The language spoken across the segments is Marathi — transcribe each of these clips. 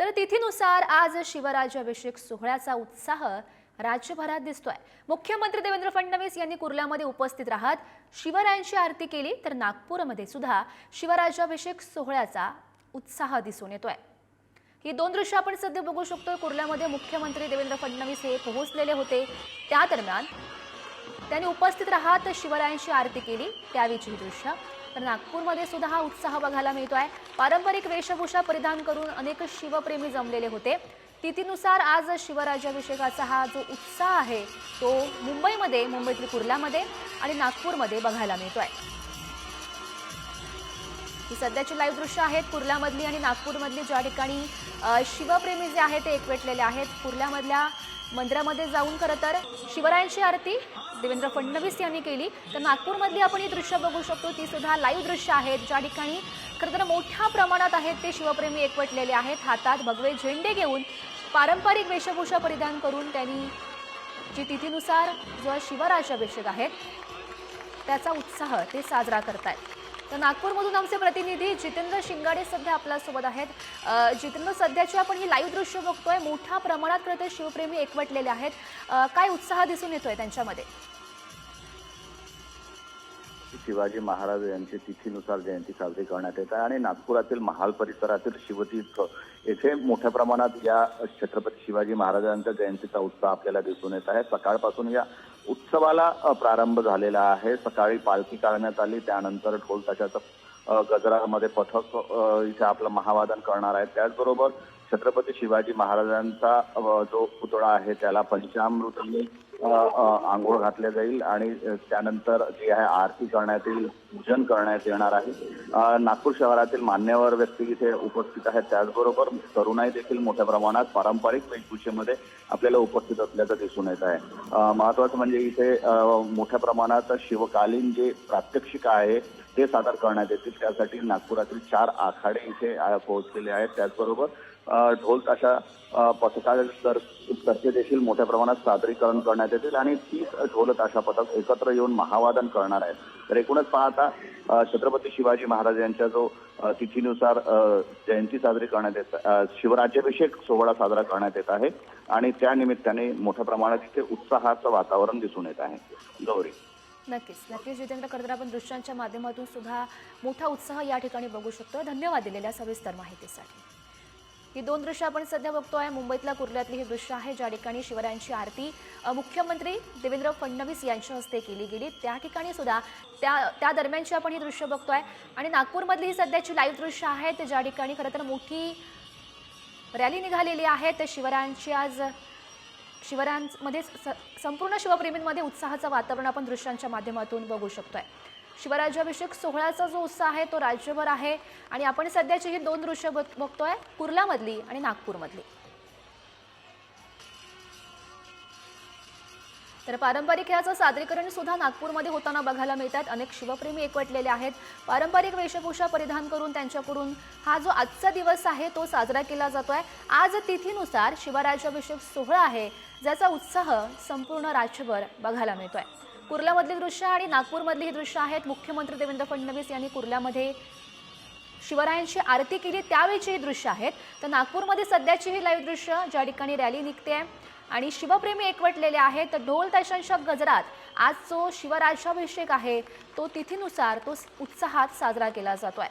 तर तिथीनुसार आज शिवराज्याभिषेक सोहळ्याचा उत्साह राज्यभरात दिसतोय। मुख्यमंत्री देवेंद्र फडणवीस यांनी कुर्ल्यामध्ये उपस्थित राहत शिवरायांची आरती केली, तर नागपूरमध्ये सुद्धा शिवराज्याभिषेक सोहळ्याचा उत्साह दिसून येतोय। ही दोन दृश्य आपण सध्या बघू शकतो। कुर्ल्यामध्ये मुख्यमंत्री देवेंद्र फडणवीस हे पोहोचलेले होते, त्या दरम्यान त्यांनी उपस्थित राहत शिवरायांची आरती केली, त्यावेळची दृश्य। तर नागपूरमध्ये सुद्धा हा उत्साह बघायला मिळतोय। पारंपरिक वेशभूषा परिधान करून अनेक शिवप्रेमी जमलेले होते। तिथीनुसार आज शिवराज्याभिषेकाचा हा जो उत्साह आहे तो मुंबईतील कुर्ल्यामध्ये आणि नागपूरमध्ये बघायला मिळतोय। ही सध्याची लाईव्ह दृश्य आहेत कुर्ल्यामधली आणि नागपूरमधली, ज्या ठिकाणी शिवप्रेमी जे आहेत ते एकवटलेले आहेत। कुर्ल्यामधल्या मंदिरामध्ये जाऊन खरं तर शिवरायांची आरती देवेंद्र फडणवीस यांनी केली, तर नागपूरमधली आपण ही दृश्य बघू शकतो, ती सुद्धा लाईव्ह दृश्य आहेत, ज्या ठिकाणी खरं तर मोठ्या प्रमाणात आहेत ते शिवप्रेमी एकवटलेले आहेत। हातात भगवे झेंडे घेऊन पारंपरिक वेशभूषा परिधान करून त्यांनी जी तिथीनुसार जो शिवराज्याभिषेक आहे त्याचा उत्साह ते साजरा करतायत। तर नागपूरमधून आमचे प्रतिनिधी जितेंद्र शिंगाडे सध्या आपल्यासोबत आहेत। जितेंद्र, सध्याची आपण ही लाईव्ह दृश्य बघतोय, मोठ्या प्रमाणात खरं तर शिवप्रेमी एकवटलेले आहेत, काय उत्साह दिसून येतोय त्यांच्यामध्ये? शिवाजी महाराज यांची तिथीनुसार जयंती साजरी करण्यात येत आहे आणि नागपुरातील महाल परिसरातील शिवतीर्थ येथे मोठ्या प्रमाणात या छत्रपती शिवाजी महाराजांच्या जयंतीचा उत्साह आपल्याला दिसून येत आहे। सकाळपासून या उत्सवाला प्रारंभ झालेला आहे। सकाळी पालखी काढण्यात आली, त्यानंतर ढोल ताशाचं गजरामध्ये पथक इथे आपलं महावादन करणार आहे। त्याचबरोबर छत्रपती शिवाजी महाराजांचा जो पुतळा आहे त्याला पंचामृतांनी आंघोळ घातल्या जाईल आणि त्यानंतर जी आहे आरती करण्यात येईल, पूजन करण्यात येणार आहे। नागपूर शहरातील मान्यवर व्यक्ती इथे उपस्थित आहेत, त्याचबरोबर तरुणाई देखील मोठ्या प्रमाणात पारंपरिक वेशभूषेमध्ये आपल्याला उपस्थित असल्याचं दिसून येत आहे। महत्त्वाचं म्हणजे इथे मोठ्या प्रमाणात शिवकालीन जे प्रात्यक्षिक आहे ते सादर करण्यात येतील, त्यासाठी नागपुरातील 4 आखाडे इथे पोहोचलेले आहेत। त्याचबरोबर ढोल ताशा पथकातर्फे देखील मोठ्या प्रमाणात सादरीकरण करण्यात येतील आणि 30 ढोल ताशा पथक एकत्र येऊन महावादन करणार आहेत। तर एकूणच पाहता छत्रपती शिवाजी महाराज यांच्या जो तिथीनुसार जयंती साजरी करण्यात येत, शिवराज्याभिषेक सोहळा साजरा करण्यात येत आहे आणि त्या निमित्ताने मोठ्या प्रमाणात इथे उत्साहाचं वातावरण दिसून येत आहे। गौरी, नक्कीच जितेंद्र, खरं तर आपण दृश्यांच्या माध्यमातून सुद्धा मोठा उत्साह या ठिकाणी बघू शकतो। धन्यवाद दिलेल्या सविस्तर माहितीसाठी। ही दोन दृश्य आपण सध्या बघतोय, मुंबईतल्या कुर्ल्यातली ही दृश्य आहे, ज्या ठिकाणी शिवरायांची आरती मुख्यमंत्री देवेंद्र फडणवीस यांच्या हस्ते केली गेली, त्या ठिकाणी सुद्धा त्या दरम्यानची आपण ही दृश्य बघतोय। आणि नागपूरमधली ही सध्याची लाईव्ह दृश्य आहेत, ज्या ठिकाणी खरं तर मोठी रॅली निघालेली आहे। तर शिवरायांमध्ये संपूर्ण शिवप्रेमींमध्ये उत्साहाचं वातावरण आपण दृश्यांच्या माध्यमातून बघू शकतोय। शिवराज्याभिषेक सोहळ्याचा जो उत्साह आहे तो राज्यभर आहे आणि आपण सध्याची ही दोन दृश्य बघतोय, कुर्ल्यामधली आणि नागपूरमधली। तर पारंपरिक खेळाचं सादरीकरण सुद्धा नागपूरमध्ये होताना बघायला मिळतात। अनेक शिवप्रेमी एकवटलेले आहेत, पारंपरिक वेशभूषा परिधान करून त्यांच्याकडून हा जो आजचा दिवस आहे तो साजरा केला जातोय। आज तिथीनुसार शिवराज्याभिषेक सोहळा आहे, ज्याचा उत्साह संपूर्ण राज्यभर बघायला मिळतोय। कुर्ल्यामधली दृश्य आणि नागपूरमधली ही दृश्य आहेत। मुख्यमंत्री देवेंद्र फडणवीस यांनी कुर्ल्यामध्ये शिवरायांची आरती केली, त्यावेळीची ही दृश्य आहेत। तर नागपूरमध्ये सध्याची ही लाईव्ह दृश्य, ज्या ठिकाणी रॅली निघते आणि शिवप्रेमी एकवटलेले आहेत। तर ढोल ताशांच्या गजरात आज जो शिवराज्याभिषेक आहे तो तिथीनुसार तो उत्साहात साजरा केला जातोय।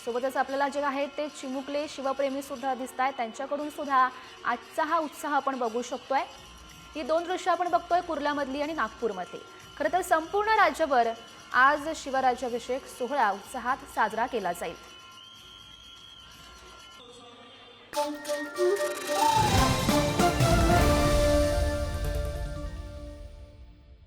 सोबतच आपल्याला जे आहे ते चिमुकले शिवप्रेमी सुद्धा दिसत आहेत, त्यांच्याकडून सुद्धा आजचा हा उत्साह आपण बघू शकतोय। ही दोन दृश्य आपण बघतोय, कुर्ल्यामधली आणि नागपूरमधली। खरं तर संपूर्ण राज्यभर आज शिवराज्याभिषेक सोहळा उत्साहात साजरा केला जाईल।